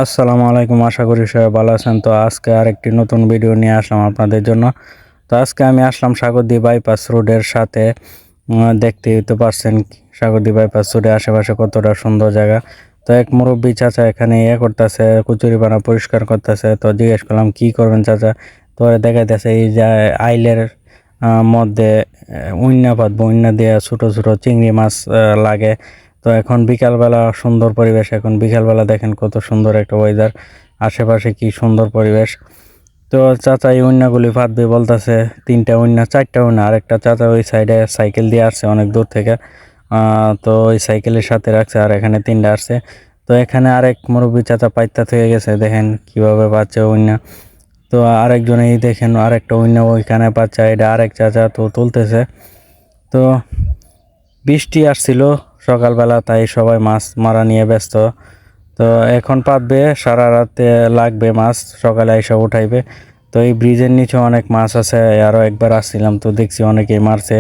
আসসালামু আলাইকুম, আশা করি সবাই ভালো আছেন। তো আজকে আরেকটি নতুন ভিডিও নিয়ে আসলাম আপনাদের জন্য। তো আজকে আমি আসলাম সাগরদী বাইপাস রোডের সাথে। দেখতেই তো পারছেন সাগরদী বাইপাস রোডের আশেপাশে কতটা সুন্দর জায়গা। তো এক মুরব্বী চাচা এখানে করতেছে, কচুরিপানা পরিষ্কার করতেছে। তো জিজ্ঞেস করলাম কি করবেন চাচা। তো দেখাইতেছে এই যে আইলের মধ্যে উইন্না পাতবো, উইন্না দিয়ে ছোট ছোট চিংড়ি মাছ লাগে। তো এখন বিকালবেলা সুন্দর পরিবেশ, এখন বিকালবেলা দেখেন কত সুন্দর একটা ওয়েদার, আশেপাশে কি সুন্দর পরিবেশ। তো চাচা এই উন্নাগুলি ফাঁদবে বলতেছে, 3টা উন্না 4টা উন্না। আরেকটা চাচা ওই সাইডে সাইকেল দিয়ে আসছে অনেক দূর থেকে, তো ওই সাইকেলের সাথে রাখছে, আর এখানে 3টা আসছে। তো এখানে আরেক মুরব্বী চাচা পাইতা থেকে গেছে, দেখেন কিভাবে পাচ্ছে উন্না। তো আরেকজন এই দেখেন আরেকটা উন্না ওইখানে পাচ্ছে, এটা আরেক চাচা তো তুলতেছে। তো বৃষ্টি আসছিল সকালবেলা, তাই সবাই মাছ মারা নিয়ে ব্যস্ত। তো এখন পাতবে, সারা রাতে লাগবে মাছ, সকালে এসে উঠাইবে। তো এই ব্রিজের নিচে অনেক মাছ আছে, আরও একবার আসছিলাম তো দেখছি অনেকেই মারছে।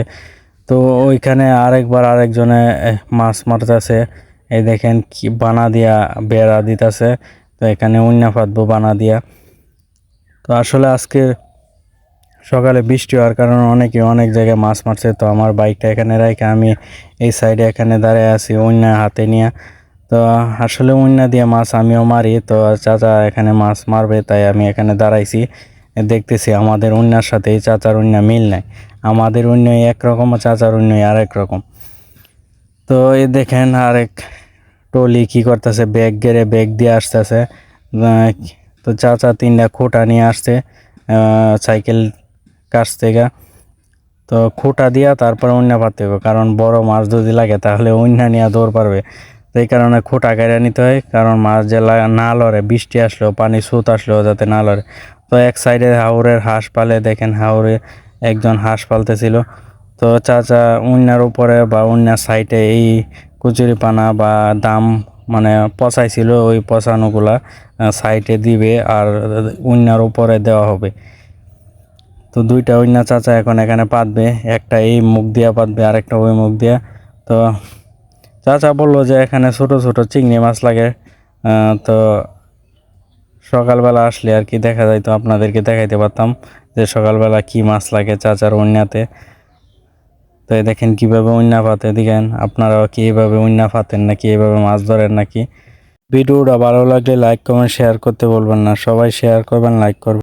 তো ওইখানে আরেকবার আরেকজনে মাছ মারতেছে। এই দেখেন কি বানা দিয়া বেড়া দিতেছে। তো এখানে উন্না পাতবো বানা দিয়া। তো আসলে আজকে সকালে বৃষ্টি হওয়ার কারণে অনেকে অনেক জায়গায় মাছ মারছে। তো আমার বাইকটা এখানে রেখে আমি এই সাইডে এখানে দাঁড়িয়ে আছি উন্না হাতে নিয়ে। তো আসলে উন্না দিয়ে মাছ আমিও মারি। তো চাচা এখানে মাছ মারবে, তাই আমি এখানে দাঁড়াইছি দেখতেছি। আমাদের উন্নার সাথে এই চাচার উন্না মিল নাই, আমাদের উন্নয় একরকম, চাচার উন্নয় আরেক রকম। তো এই দেখেন আরেক টলি কি করতেছে, ব্যাগ গেড়ে ব্যাগ দিয়ে আসতেছে। তো চাচা 3টা খোটা নিয়ে আসছে সাইকেল কাছ থেকে। তো খোটা দিয়া তারপরে উন্না পাততে হবে, কারণ বড় মাছ যদি লাগে তাহলে উন্না নিয়ে দৌড় পারবে। তো এই কারণে খোটা কেটে নিতে হয়, কারণ মাছ যে না লড়ে, বৃষ্টি আসলেও পানি স্রোত আসলেও যাতে না লড়ে। তো এক সাইডে হাওরের হাঁস পালে, দেখেন হাওরে একজন হাঁস পালতেছিল। তো চাচা উন্নার উপরে বা উন্নার সাইডে এই কচুরিপানা বা দাম মানে পচাইছিল, ওই পচানোগুলা সাইডে দিবে আর উন্নার উপরে দেওয়া হবে। তো 2টা উন্না চাচা এখন এখানে পাতবে, একটা এই মুখ দিয়া পাতবে, আরেকটা ওই মুখ দিয়া। তো চাচা বললো যে এখানে ছোট ছোট চিংড়ি মাছ লাগে। তো সকালবেলা আসলে আর কি দেখা যায়, তো আপনাদেরকে দেখাইতে পারতাম যে সকালবেলা কি মাছ লাগে চাচার উন্নাতে। তো এই দেখেন কীভাবে উন্না পাতে, দেখেন আপনারাও কি এইভাবে উন্না পাতেন নাকি, এইভাবে মাছ ধরেন নাকি। ভিডিওটা ভালো লাগলে লাইক কমেন্ট শেয়ার করতে বলবেন না, সবাই শেয়ার করবেন, লাইক করবেন।